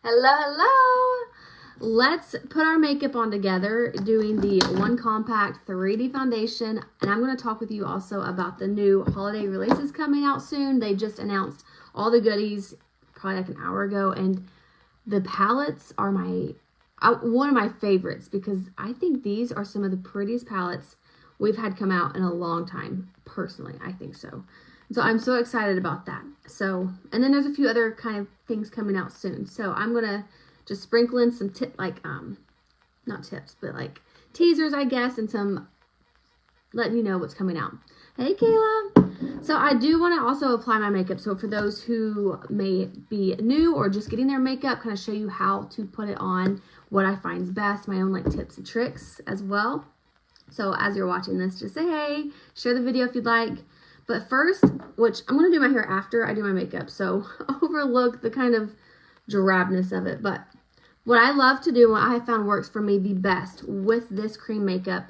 Hello, hello. Let's put our makeup on together doing the One Compact 3D foundation. And I'm going to talk with you also about the new holiday releases coming out soon. They just announced all the goodies probably like an hour ago. And the palettes are one of my favorites because I think these are some of the prettiest palettes we've had come out in a long time. Personally, I think so. So I'm so excited about that. So, and then there's a few other kind of things coming out soon. So I'm going to just sprinkle in some not tips, but like teasers, I guess, and some letting you know what's coming out. Hey, Kayla. So I do want to also apply my makeup. So for those who may be new or just getting their makeup, kind of show you how to put it on, what I find is best, my own like tips and tricks as well. So as you're watching this, just say hey, share the video if you'd like. But first, which I'm going to do my hair after I do my makeup, so overlook the kind of drabness of it. But what I love to do, what I found works for me the best with this cream makeup,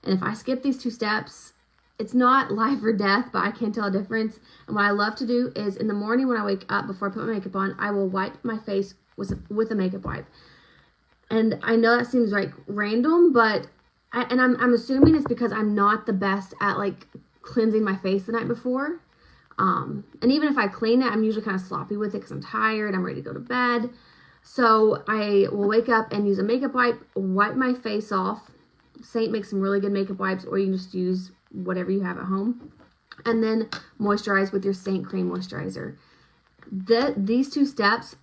and if I skip these two steps, it's not life or death, but I can tell a difference. And what I love to do is in the morning when I wake up, before I put my makeup on, I will wipe my face with a makeup wipe. And I know that seems like random, but I'm assuming it's because I'm not the best at like cleansing my face the night before. And even if I clean it, I'm usually kind of sloppy with it because I'm tired, I'm ready to go to bed. So I will wake up and use a makeup wipe my face off. Saint makes some really good makeup wipes, or you can just use whatever you have at home. And then moisturize with your Saint Cream Moisturizer. These two steps,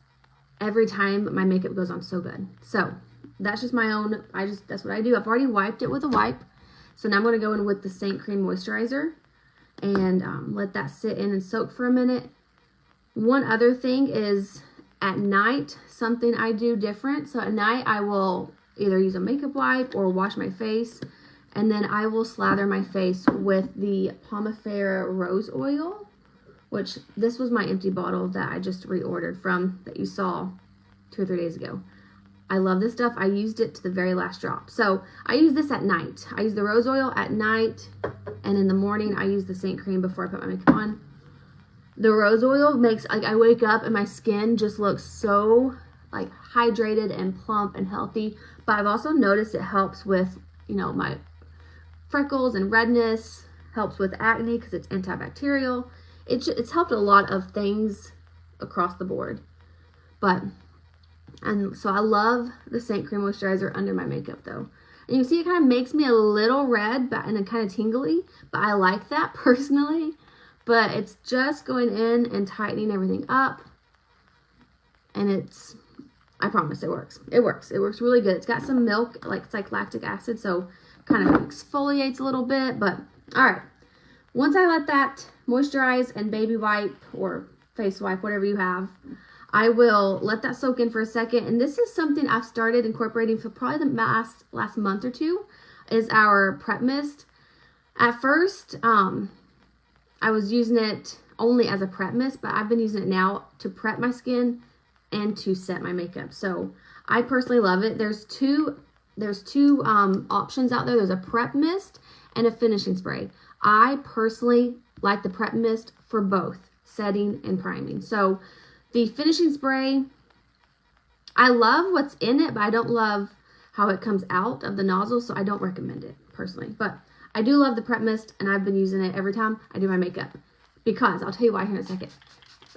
every time my makeup goes on so good. So that's just my own, that's what I do. I've already wiped it with a wipe. So now I'm going to go in with the Saint Cream Moisturizer and let that sit in and soak for a minute. One other thing is at night, something I do different. So at night, I will either use a makeup wipe or wash my face. And then I will slather my face with the Pomifera Rose Oil, which this was my empty bottle that I just reordered from that you saw 2 or 3 days ago. I love this stuff. I used it to the very last drop. So I use this at night. I use the rose oil at night, and in the morning I use the Saint Cream before I put my makeup on. The rose oil makes, like, I wake up and my skin just looks so like hydrated and plump and healthy. But I've also noticed it helps with, you know, my freckles and redness, helps with acne because it's antibacterial. It's helped a lot of things across the board. And so I love the Saint Cream Moisturizer under my makeup though. And you can see it kind of makes me a little red and kind of tingly, but I like that personally. But it's just going in and tightening everything up. And I promise it works. It works. It works really good. It's got some milk, it's like lactic acid, so kind of exfoliates a little bit. But all right, once I let that moisturize and baby wipe or face wipe, whatever you have, I will let that soak in for a second. And this is something I've started incorporating for probably the last month or two, is our prep mist. At first, I was using it only as a prep mist, but I've been using it now to prep my skin and to set my makeup. So I personally love it. There's two options out there. There's a prep mist and a finishing spray. I personally like the prep mist for both setting and priming. So the finishing spray, I love what's in it, but I don't love how it comes out of the nozzle, so I don't recommend it personally. But I do love the prep mist, and I've been using it every time I do my makeup because I'll tell you why here in a second.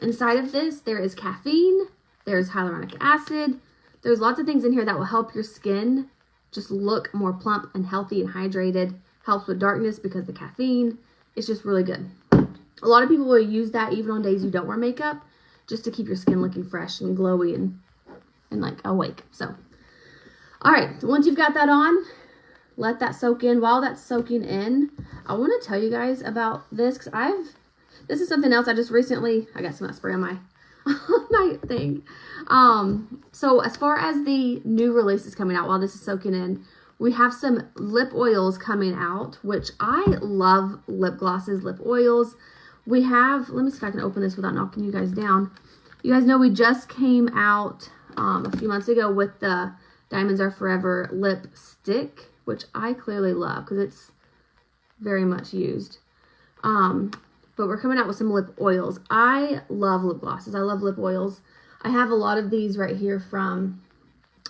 Inside of this, there is caffeine, there's hyaluronic acid, there's lots of things in here that will help your skin just look more plump and healthy and hydrated. Helps with darkness because the caffeine is just really good. A lot of people will use that even on days you don't wear makeup, just to keep your skin looking fresh and glowy and like awake. So, all right, once you've got that on, let that soak in. While that's soaking in, I want to tell you guys about this because this is something else I just recently, I got some of that spray on my, my thing. So as far as the new releases coming out while this is soaking in, we have some lip oils coming out, which I love lip glosses, lip oils. We have, let me see if I can open this without knocking you guys down. You guys know we just came out a few months ago with the Diamonds Are Forever lipstick, which I clearly love because it's very much used. But we're coming out with some lip oils. I love lip glosses. I love lip oils. I have a lot of these right here from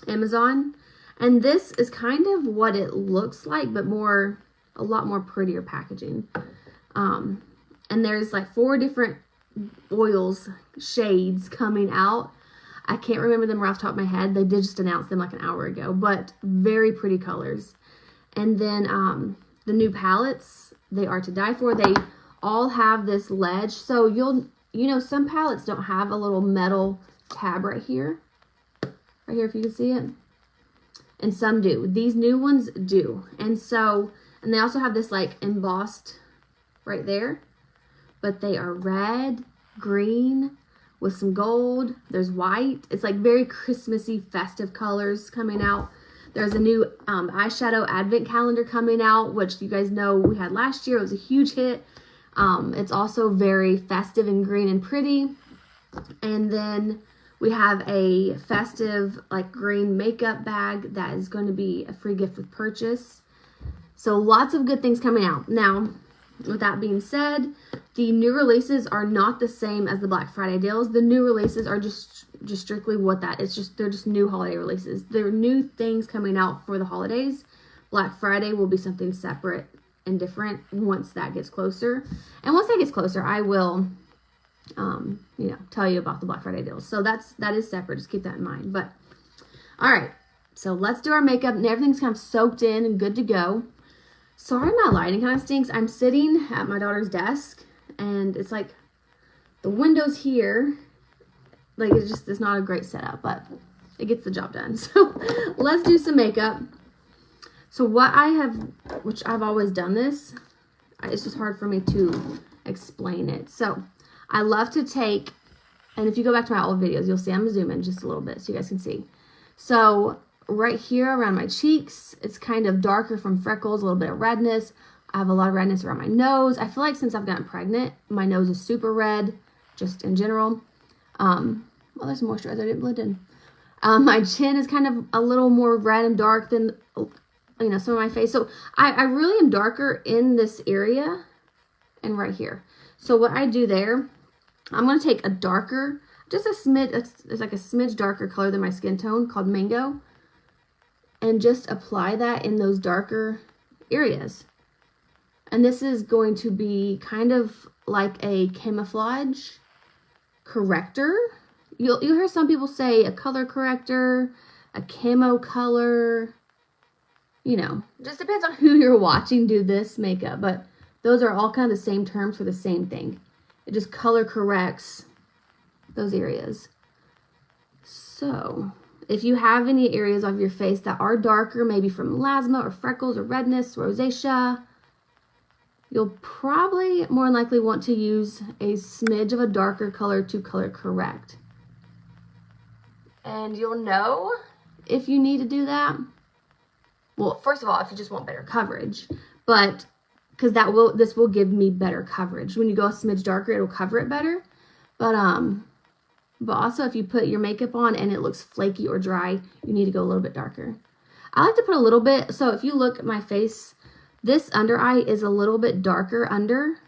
Amazon. And this is kind of what it looks like, but a lot more prettier packaging. And there's like 4 different oils, shades coming out. I can't remember them right off the top of my head. They did just announce them like an hour ago, but very pretty colors. And then the new palettes, they are to die for. They all have this ledge. So some palettes don't have a little metal tab right here. Right here, if you can see it. And some do. These new ones do. And they also have this like embossed right there. But they are red, green, with some gold. There's white. It's like very Christmassy, festive colors coming out. There's a new eyeshadow advent calendar coming out, which you guys know we had last year. It was a huge hit. It's also very festive and green and pretty. And then we have a festive like green makeup bag that is going to be a free gift with purchase. So lots of good things coming out. Now, with that being said, the new releases are not the same as the Black Friday deals. The new releases are just strictly what that is. They're just new holiday releases. There are new things coming out for the holidays. Black Friday will be something separate and different once that gets closer. And once that gets closer, I will tell you about the Black Friday deals. So that is separate. Just keep that in mind. But all right, so let's do our makeup, and everything's kind of soaked in and good to go. Sorry, my lighting kind of stinks. I'm sitting at my daughter's desk, and it's like the windows here, like it's not a great setup, but it gets the job done. So let's do some makeup. So which I've always done this, it's just hard for me to explain it. So I love to take, and if you go back to my old videos, you'll see I'm going to zoom in just a little bit so you guys can see. So right here around my cheeks, it's kind of darker from freckles, a little bit of redness. I have a lot of redness around my nose. I feel like since I've gotten pregnant, my nose is super red, just in general. Well, there's some moisturizer I didn't blend in. My chin is kind of a little more red and dark than, some of my face. So I really am darker in this area and right here. So what I do there, I'm going to take a darker, just a smidge, it's like a smidge darker color than my skin tone called Mango, and just apply that in those darker areas. And this is going to be kind of like a camouflage corrector. You'll hear some people say a color corrector, a camo color, just depends on who you're watching do this makeup, but those are all kind of the same terms for the same thing. It just color corrects those areas. So if you have any areas of your face that are darker, maybe from melasma or freckles or redness, rosacea, you'll probably more than likely want to use a smidge of a darker color to color correct. And you'll know if you need to do that. Well, first of all, if you just want better coverage, but because this will give me better coverage. When you go a smidge darker, it'll cover it better. But also if you put your makeup on and it looks flaky or dry, you need to go a little bit darker. I like to put a little bit, so if you look at my face, this under eye is a little bit darker under.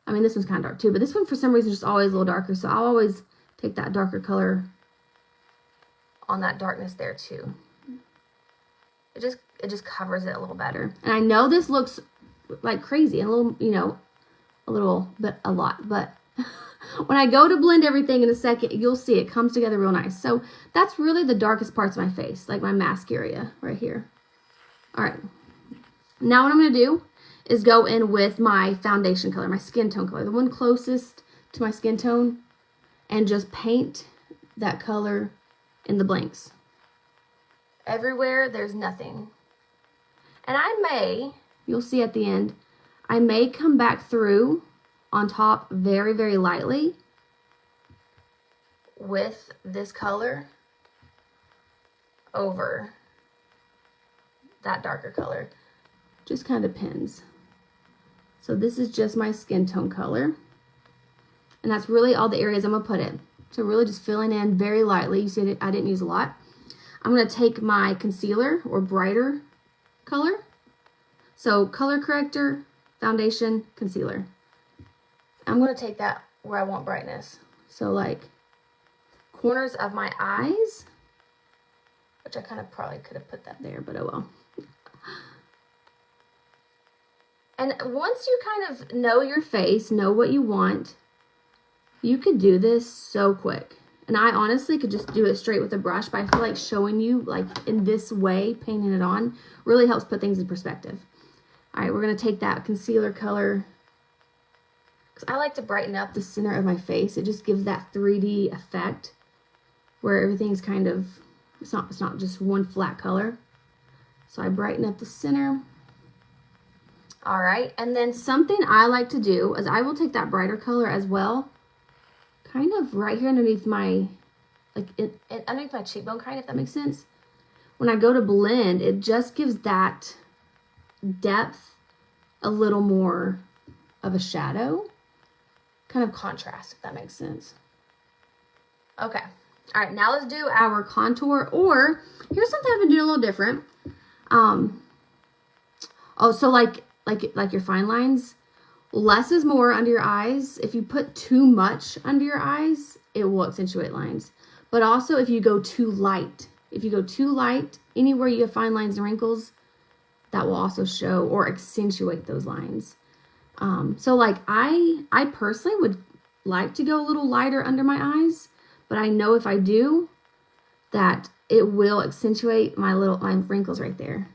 I mean, this one's kind of dark too, but this one for some reason is just always a little darker. So I'll always take that darker color on that darkness there too. It just covers it a little better. And I know this looks like crazy and a lot, but when I go to blend everything in a second, you'll see it comes together real nice. So that's really the darkest parts of my face, like my mask area right here. All right. Now what I'm going to do is go in with my foundation color, my skin tone color, the one closest to my skin tone, and just paint that color in the blanks. Everywhere there's nothing. And you'll see at the end, I may come back through on top very, very lightly with this color over that darker color. Just kind of depends. So this is just my skin tone color. And that's really all the areas I'm going to put it. So really just filling in very lightly. You see I didn't use a lot. I'm going to take my concealer or brighter color. So color corrector, foundation, concealer. I'm going to take that where I want brightness. So like corners of my eyes, which I kind of probably could have put that there, but oh well. And once you kind of know your face, know what you want, you could do this so quick. And I honestly could just do it straight with a brush, but I feel like showing you like in this way, painting it on, really helps put things in perspective. All right, we're going to take that concealer color, because I like to brighten up the center of my face. It just gives that 3D effect where everything's kind of, it's not just one flat color. So I brighten up the center. All right, and then something I like to do is I will take that brighter color as well, kind of right here underneath my, like underneath my cheekbone, kind of, if that makes sense. When I go to blend, it just gives that depth a little more of a shadow, kind of contrast, if that makes sense. Okay, all right, now let's do our contour, or here's something I've been doing a little different. Oh, so like your fine lines, less is more under your eyes. If you put too much under your eyes, it will accentuate lines. But also if you go too light, anywhere you have fine lines and wrinkles, that will also show or accentuate those lines. So like I personally would like to go a little lighter under my eyes, but I know if I do, that it will accentuate my wrinkles right there.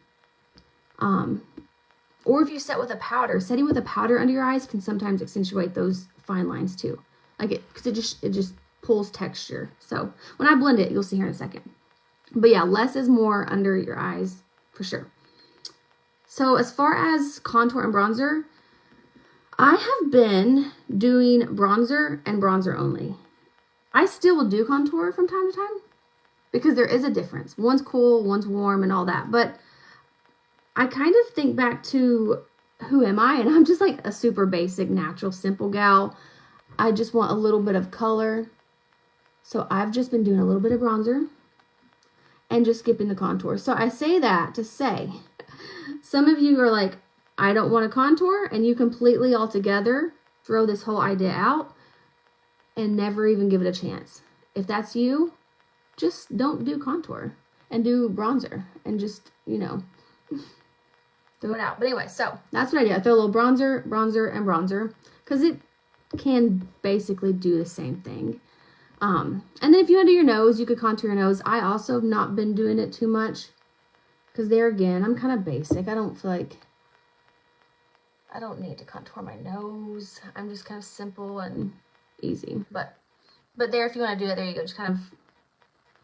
Or if you set with a powder, setting with a powder under your eyes can sometimes accentuate those fine lines too. Like because it just pulls texture. So when I blend it, you'll see here in a second. But yeah, less is more under your eyes for sure. So as far as contour and bronzer, I have been doing bronzer and bronzer only. I still will do contour from time to time because there is a difference. One's cool, one's warm and all that. But I kind of think back to who am I? And I'm just like a super basic, natural, simple gal. I just want a little bit of color. So I've just been doing a little bit of bronzer and just skipping the contour. So I say that to say, some of you are like, I don't want a contour, and you completely altogether throw this whole idea out and never even give it a chance. If that's you, just don't do contour and do bronzer and just, throw it out. But anyway, so that's what I do. I throw a little bronzer, and bronzer, because it can basically do the same thing. And then if you want to do your nose, you could contour your nose. I also have not been doing it too much, because there again, I'm kind of basic. I don't feel like I don't need to contour my nose. I'm just kind of simple and easy. But there, if you want to do it, there you go. Just kind of,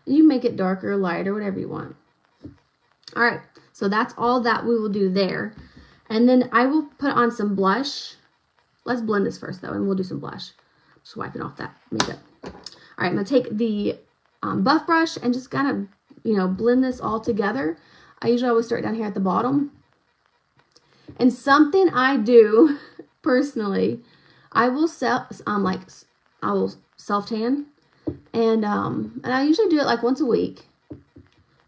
you make it darker, lighter, whatever you want. All right, so that's all that we will do there. And then I will put on some blush. Let's blend this first, though, and we'll do some blush. Just wiping off that makeup. All right, I'm going to take the buff brush and just kind of, blend this all together. I usually always start down here at the bottom. And something I do personally, I will I will self-tan. And I usually do it like once a week.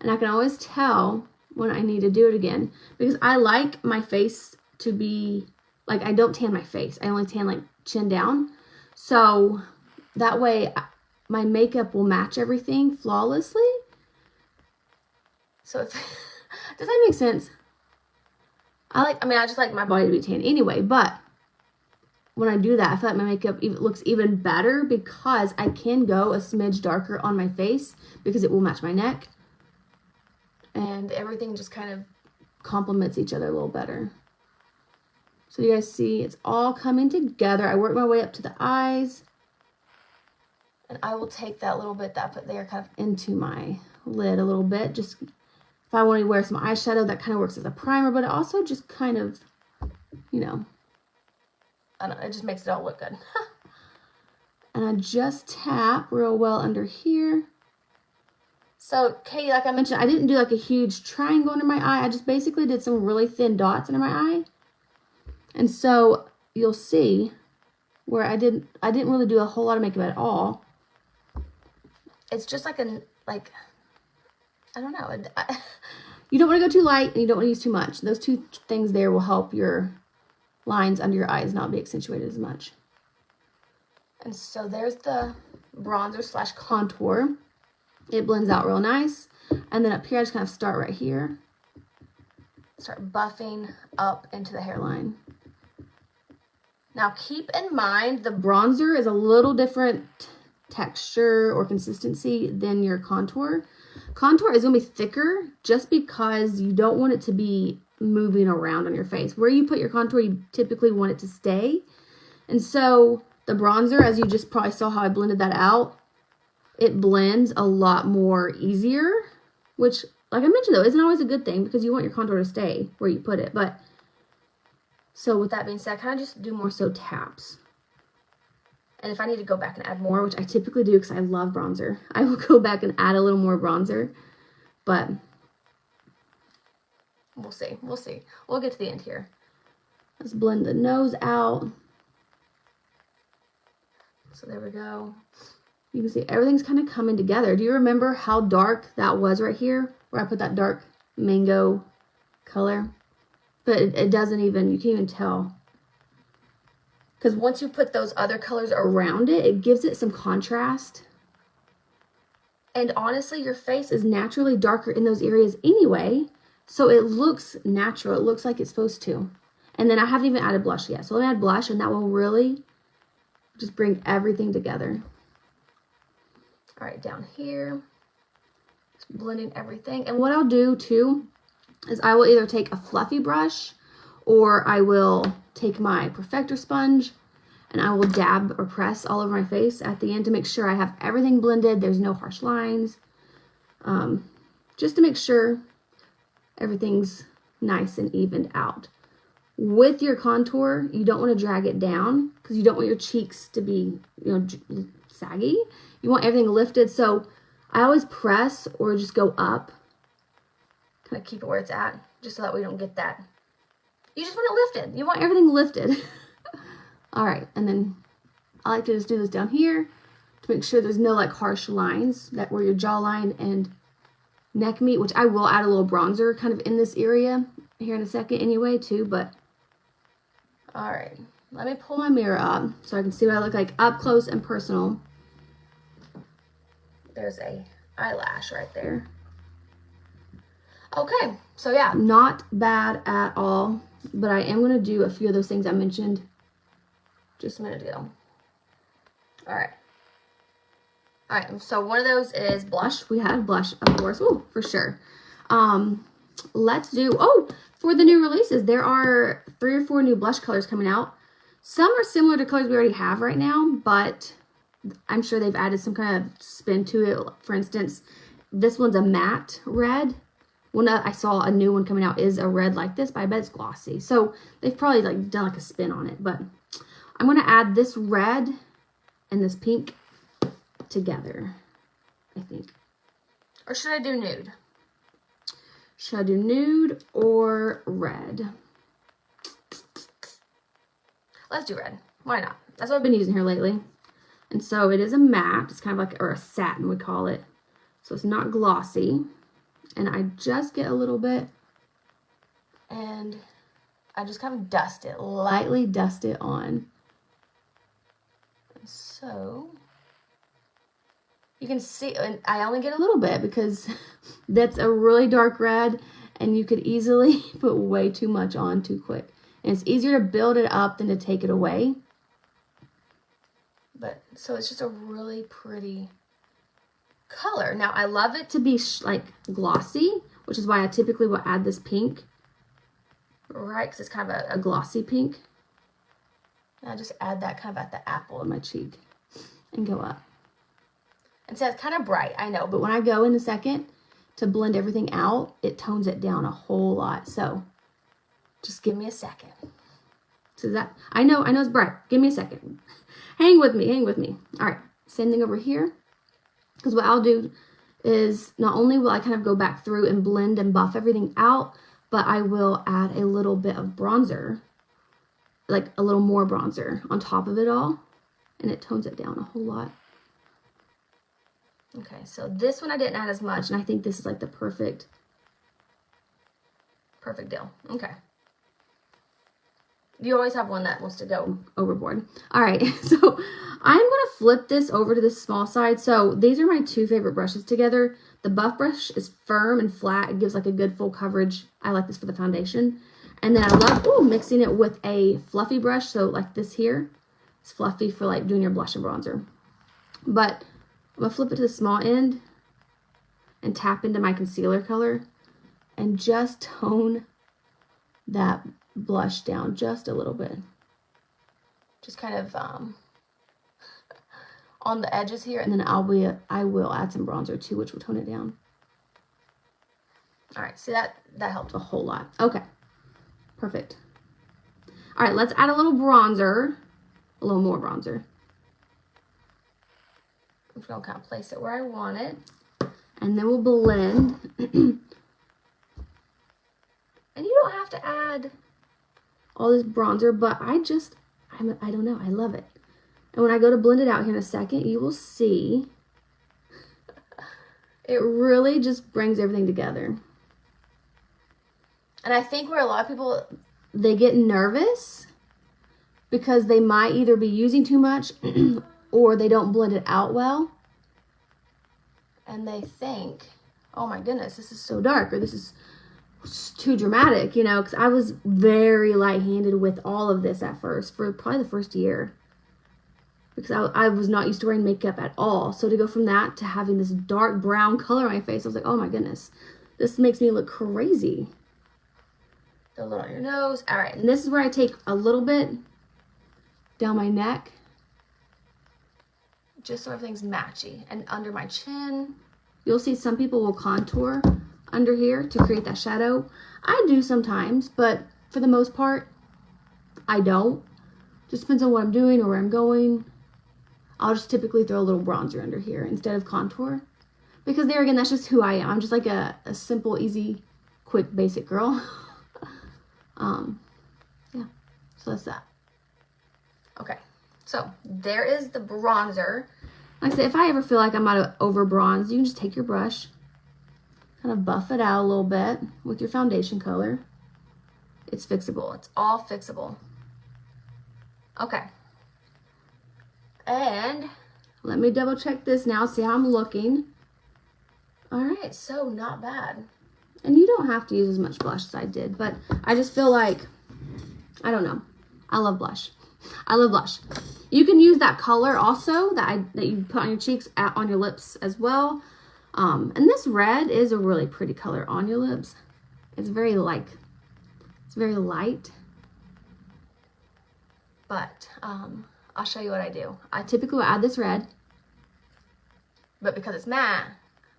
And I can always tell when I need to do it again, because I like my face to be, like, I don't tan my face. I only tan like chin down. So that way my makeup will match everything flawlessly. So does that make sense? I just like my body to be tan anyway, but when I do that, I feel like my makeup looks even better because I can go a smidge darker on my face because it will match my neck. And everything just kind of complements each other a little better. So you guys see, it's all coming together. I work my way up to the eyes. And I will take that little bit that I put there kind of into my lid a little bit. Just if I want to wear some eyeshadow, that kind of works as a primer. But it also just kind of, I don't know, it just makes it all look good. And I just tap real well under here. So, Katie, like I mentioned, I didn't do like a huge triangle under my eye. I just basically did some really thin dots under my eye. And so you'll see where I didn't really do a whole lot of makeup at all. It's just like I don't know. You don't want to go too light and you don't want to use too much. Those two things there will help your lines under your eyes not be accentuated as much. And so there's the bronzer slash contour. It blends out real nice. And then up here, I just kind of start right here. Start buffing up into the hairline. Now keep in mind the bronzer is a little different texture or consistency than your contour. Contour is going to be thicker just because you don't want it to be moving around on your face. Where you put your contour, you typically want it to stay. And so the bronzer, as you just probably saw how I blended that out, it blends a lot more easier, which, like I mentioned though, isn't always a good thing because you want your contour to stay where you put it. But so with that being said, I kind of just do more so taps. And if I need to go back and add more, which I typically do because I love bronzer, I will go back and add a little more bronzer. But we'll see. We'll see. We'll get to the end here. Let's blend the nose out. So there we go. You can see everything's kind of coming together. Do you remember how dark that was right here? Where I put that dark mango color? But it doesn't even, you can't even tell. Because once you put those other colors around it, it gives it some contrast. And honestly, your face is naturally darker in those areas anyway. So it looks natural. It looks like it's supposed to. And then I haven't even added blush yet. So let me add blush and that will really just bring everything together. All right, down here, just blending everything. And what I'll do too is I will either take a fluffy brush or I will take my perfector sponge and I will dab or press all over my face at the end to make sure I have everything blended. There's no harsh lines. Just to make sure everything's nice and evened out. With your contour, you don't want to drag it down because you don't want your cheeks to be, saggy. You want everything lifted. So I always press or just go up. Kind of keep it where it's at just so that we don't get that. You just want it lifted. You want everything lifted. All right. And then I like to just do this down here to make sure there's no like harsh lines that where your jawline and neck meet, which I will add a little bronzer kind of in this area here in a second anyway too, but all right, let me pull my mirror up so I can see what I look like up close and personal. There's a eyelash right there. Okay, so yeah, not bad at all, but I am going to do a few of those things I mentioned just a minute ago. All right. All right, so one of those is blush. We had blush, of course. Oh, for sure. Let's do, for the new releases, there are 3 or 4 new blush colors coming out. Some are similar to colors we already have right now, but I'm sure they've added some kind of spin to it. For instance, this one's a matte red. One I saw a new one coming out is a red like this, but I bet it's glossy. So they've probably like done like a spin on it, but I'm going to add this red and this pink together, I think. Or should I do nude? Should I do nude or red? Let's do red. Why not? That's what I've been using here lately. And so it is a matte. It's kind of like, or a satin we call it. So it's not glossy. And I just get a little bit and I just kind of dust it, lightly dust it on. And so you can see, and I only get a little bit because that's a really dark red and you could easily put way too much on too quick. And it's easier to build it up than to take it away. But so it's just a really pretty color. Now I love it to be like glossy, which is why I typically will add this pink, right? Because it's kind of a glossy pink. And I just add that kind of at the apple of my cheek and go up. And so it's kind of bright, I know, but when I go in a second to blend everything out, it tones it down a whole lot. So just give me a second. So that, I know it's bright. Give me a second. Hang with me. All right, same thing over here. Because what I'll do is not only will I kind of go back through and blend and buff everything out, but I will add a little bit of bronzer, like a little more bronzer on top of it all. And it tones it down a whole lot. Okay, so this one I didn't add as much, and I think this is like the perfect deal. Okay. You always have one that wants to go overboard. All right, so I'm going to flip this over to the small side. So these are my two favorite brushes together. The Buff brush is firm and flat. It gives like a good full coverage. I like this for the foundation. And then I love mixing it with a fluffy brush. So like this here, it's fluffy for like doing your blush and bronzer. But I'm going to flip it to the small end and tap into my concealer color and just tone that blush down just a little bit. Just kind of on the edges here, and then I will add some bronzer too, which will tone it down. All right, see that helped a whole lot. Okay, perfect. All right, let's add a little bronzer, a little more bronzer. I'm just gonna kind of place it where I want it, and then we'll blend. And you don't have to add all this bronzer, but I don't know, I love it. And when I go to blend it out here in a second, you will see it really just brings everything together. And I think where a lot of people, they get nervous because they might either be using too much or they don't blend it out well. And they think, oh my goodness, this is so dark, or this is too dramatic, you know, because I was very light-handed with all of this at first, for probably the first year, because I was not used to wearing makeup at all. So to go from that to having this dark brown color on my face, I was like, oh my goodness, this makes me look crazy. Go a little on your nose. All right, and this is where I take a little bit down my neck, just so everything's matchy, and under my chin. You'll see some people will contour under here to create that shadow. I do sometimes, but for the most part, I don't. Just depends on what I'm doing or where I'm going. I'll just typically throw a little bronzer under here instead of contour. Because there again, that's just who I am. I'm just like a simple, easy, quick, basic girl. Yeah, so that's that. Okay, so there is the bronzer. Like I said, if I ever feel like I'm out of over bronze, you can just take your brush, kind of buff it out a little bit with your foundation color. It's fixable. It's all fixable. Okay. And let me double check this now, see how I'm looking. All right, so not bad. And you don't have to use as much blush as I did, but I just feel like, I don't know. I love blush. I love blush. You can use that color also that you put on your cheeks, on your lips as well. And this red is a really pretty color on your lips. It's very light. But I'll show you what I do. I typically will add this red, but because it's matte,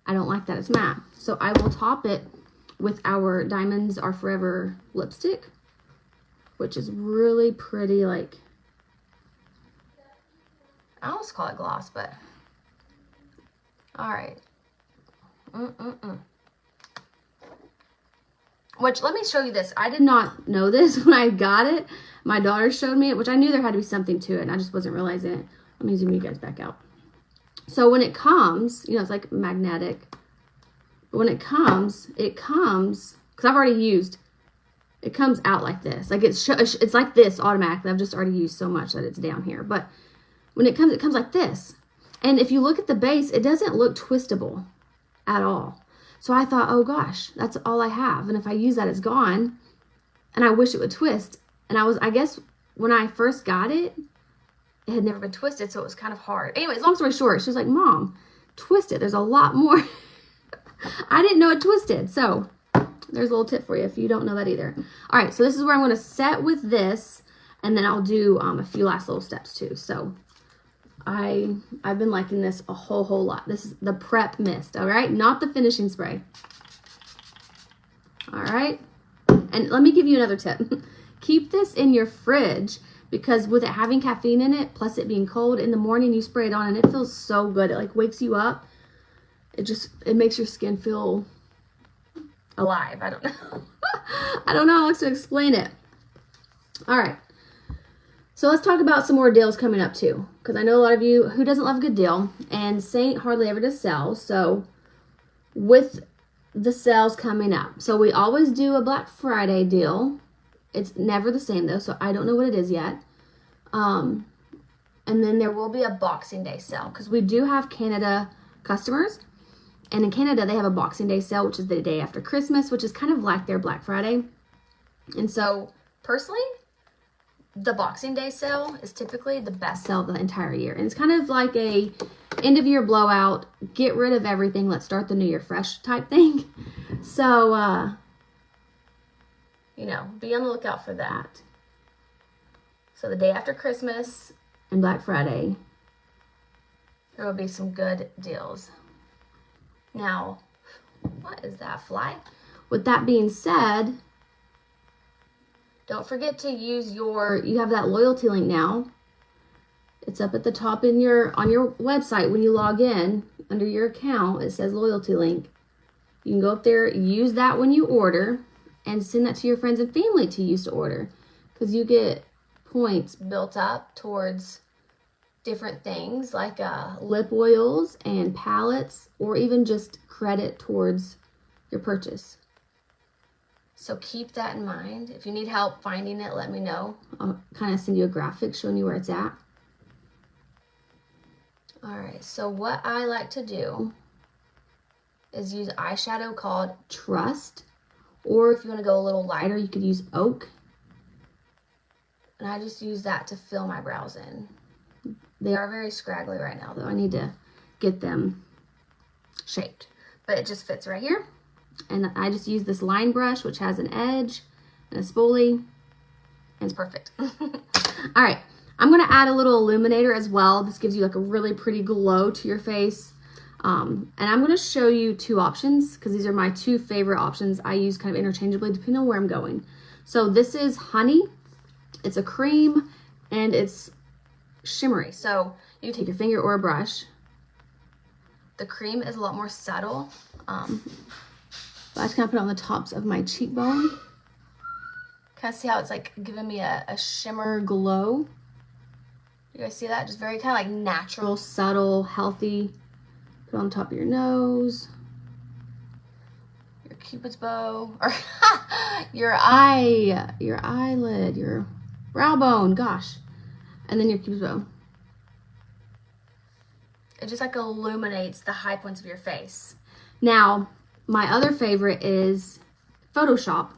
I don't like that it's matte. So I will top it with our Diamonds Are Forever lipstick, which is really pretty, like, I almost call it gloss, but all right. Which, let me show you this. I did not know this when I got it. My daughter showed me it, which I knew there had to be something to it, and I just wasn't realizing it. Let me zoom you guys back out. So when it comes, you know, it's like magnetic. But when it comes, because I've already used, it comes out like this. Like it's like this automatically. I've just already used so much that it's down here. But when it comes like this. And if you look at the base, it doesn't look twistable at all. So I thought, oh gosh, that's all I have. And if I use that, it's gone. And I wish it would twist. And I guess when I first got it, it had never been twisted, so it was kind of hard. Anyways, long story short, she was like, Mom, twist it. There's a lot more. I didn't know it twisted. So there's a little tip for you if you don't know that either. All right, so this is where I'm going to set with this, and then I'll do a few last little steps too. So I've been liking this a whole lot. This is the prep mist, all right? Not the finishing spray. All right. And let me give you another tip. Keep this in your fridge because with it having caffeine in it, plus it being cold, in the morning you spray it on and it feels so good. It like wakes you up. It makes your skin feel alive. I don't know. I don't know how else to explain it. All right. So let's talk about some more deals coming up too, because I know a lot of you who doesn't love a good deal, and Saint hardly ever does sales. So with the sales coming up, so we always do a Black Friday deal It's never the same though, so I don't know what it is yet. And then there will be a Boxing Day sale because we do have Canada customers. And in Canada, they have a Boxing Day sale, which is the day after Christmas, which is kind of like their Black Friday. And so, personally, the Boxing Day sale is typically the best sale of the entire year. And it's kind of like a end-of-year blowout, get rid of everything, let's start the new year fresh type thing. So, you know, be on the lookout for that. So the day after Christmas and Black Friday, there will be some good deals. Now, what is that, fly? With that being said, don't forget to use you have that loyalty link now. It's up at the top on your website when you log in. Under your account, it says loyalty link. You can go up there, use that when you order, and send that to your friends and family to use to order. Because you get points built up towards different things like lip oils and palettes, or even just credit towards your purchase. So keep that in mind. If you need help finding it, let me know. I'll kind of send you a graphic showing you where it's at. All right, so what I like to do is use eyeshadow called Trust, or if you want to go a little lighter, you could use Oak. And I just use that to fill my brows in. They are very scraggly right now, though. I need to get them shaped. But it just fits right here. And I just use this line brush, which has an edge and a spoolie. And it's perfect. All right. I'm going to add a little illuminator as well. This gives you like a really pretty glow to your face. And I'm going to show you two options because these are my two favorite options. I use kind of interchangeably depending on where I'm going. So this is Honey. It's a cream and it's shimmery. So you take your finger or a brush. The cream is a lot more subtle. So I just kind of put it on the tops of my cheekbone. Kind of see how it's like giving me a shimmer glow. You guys see that? Just very kind of like natural, subtle, healthy. Put it on the top of your nose. Your Cupid's bow. Or your eye. Your eyelid. Your brow bone. Gosh. And then your Cupid's bow. It just like illuminates the high points of your face. Now, my other favorite is Photoshop.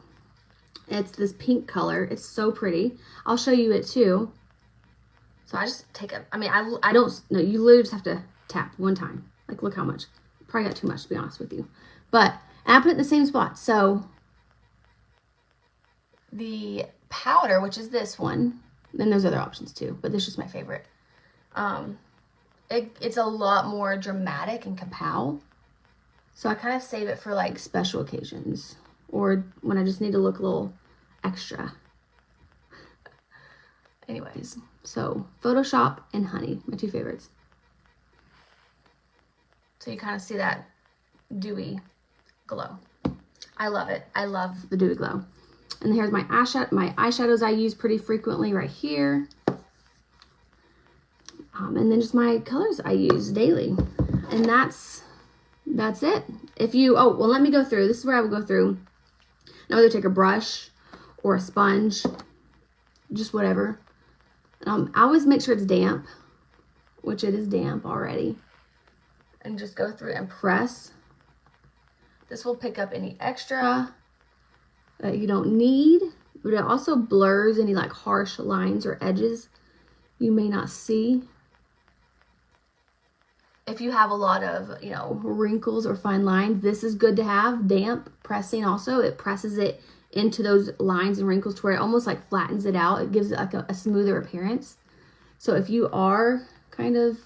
It's this pink color. It's so pretty. I'll show you it too. So I just take a, I don't, no, you literally just have to tap one time. Like, look how much. Probably got too much, to be honest with you. But, and I put it in the same spot. So, the powder, which is this one, then there's other options too, but this is my favorite. It's a lot more dramatic and kapow. So I kind of save it for like special occasions or when I just need to look a little extra. Anyways, so Photoshop and Honey, my two favorites. So you kind of see that dewy glow. I love it. I love the dewy glow. And here's my eyeshadows I use pretty frequently right here. And then just my colors I use daily. And that's it. If you, oh, well, let me go through. This is where I will go through. Now either take a brush or a sponge, just whatever. I always make sure it's damp, which it is damp already. And just go through and press. This will pick up any extra that you don't need, but it also blurs any like harsh lines or edges you may not see. If you have a lot of, wrinkles or fine lines, this is good to have. Damp pressing also, it presses it into those lines and wrinkles to where it almost like flattens it out. It gives it like a smoother appearance. So if you are kind of,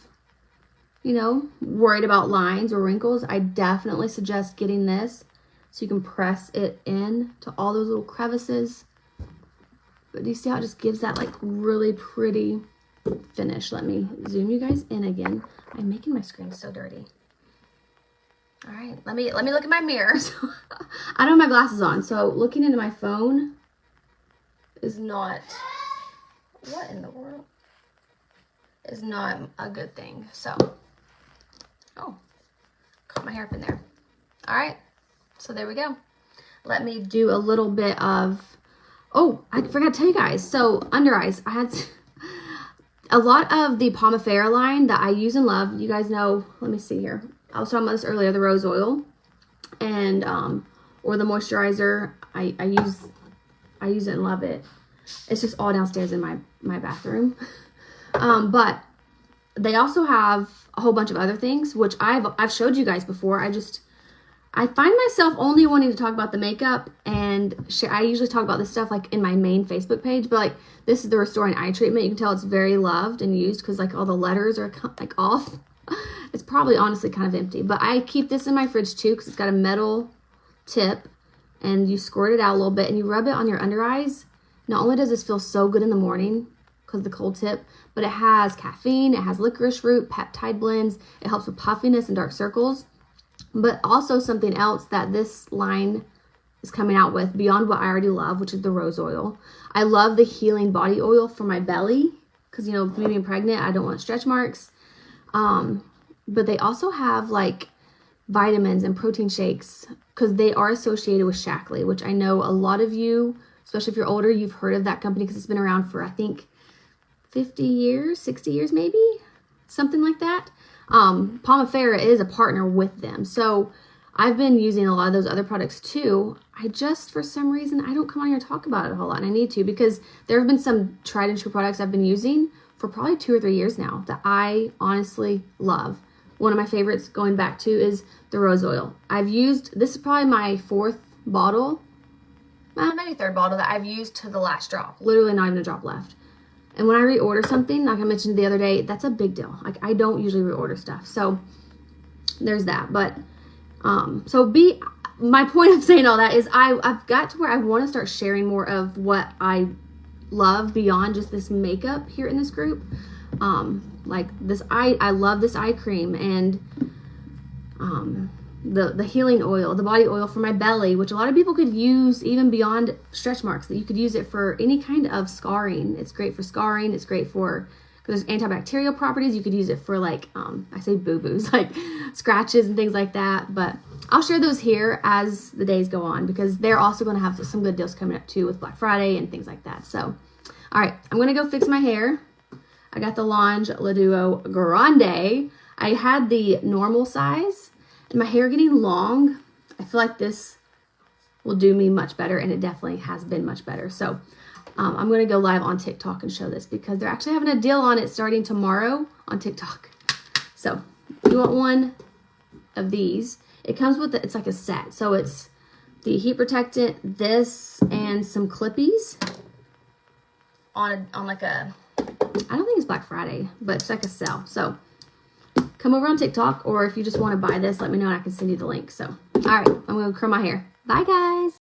worried about lines or wrinkles, I definitely suggest getting this so you can press it in to all those little crevices. But do you see how it just gives that like really pretty finish? Let me zoom you guys in again. I'm making my screen so dirty. All right, let me look at my mirror. I don't have my glasses on, so looking into my phone is not, what in the world? Is not a good thing. So, oh, caught my hair up in there. All right, so there we go. Let me do a little bit of Oh, I forgot to tell you guys. So under eyes, I had a lot of the Pomifera line that I use and love. You guys know, let me see here. I was talking about this earlier, the rose oil and or the moisturizer. I use it and love it. It's just all downstairs in my bathroom. But they also have a whole bunch of other things, which I've showed you guys before. I find myself only wanting to talk about the makeup and share. I usually talk about this stuff like in my main Facebook page, but like this is the Restoring Eye Treatment. You can tell it's very loved and used because like all the letters are like off. It's probably honestly kind of empty, but I keep this in my fridge too because it's got a metal tip and you squirt it out a little bit and you rub it on your under eyes. Not only does this feel so good in the morning because of the cold tip, but it has caffeine, it has licorice root, peptide blends, it helps with puffiness and dark circles. But also something else that this line is coming out with beyond what I already love, which is the rose oil. I love the healing body oil for my belly because, you know, me being pregnant, I don't want stretch marks. But they also have like vitamins and protein shakes because they are associated with Shaklee, which I know a lot of you, especially if you're older, you've heard of that company because it's been around for, I think, 50 years, 60 years maybe, something like that. Pomifera is a partner with them. So I've been using a lot of those other products too. I just, for some reason, I don't come on here and talk about it a whole lot. And I need to because there have been some tried and true products I've been using for probably 2 or 3 years now that I honestly love. One of my favorites going back to is the rose oil. This is probably my 4th bottle, maybe 3rd bottle that I've used to the last drop. Literally not even a drop left. And when I reorder something, like I mentioned the other day, that's a big deal. Like I don't usually reorder stuff. So there's that. But my point of saying all that is I've got to where I want to start sharing more of what I love beyond just this makeup here in this group. Like this I love this eye cream and the healing oil, the body oil for my belly, which a lot of people could use even beyond stretch marks, that you could use it for any kind of scarring. It's great for scarring. It's great for, because there's antibacterial properties. You could use it for like, I say boo-boos, like scratches and things like that. But I'll share those here as the days go on because they're also going to have some good deals coming up too with Black Friday and things like that. So, all right, I'm going to go fix my hair. I got the Lange Laduo Grande. I had the normal size. And my hair getting long, I feel like this will do me much better, and it definitely has been much better. So I'm going to go live on TikTok and show this because they're actually having a deal on it starting tomorrow on TikTok. So if you want one of these, it comes with, it's like a set. So it's the heat protectant, this, and some clippies on like a, I don't think it's Black Friday, but it's like a sale. So come over on TikTok, or if you just want to buy this, let me know and I can send you the link. So, all right, I'm going to curl my hair. Bye, guys.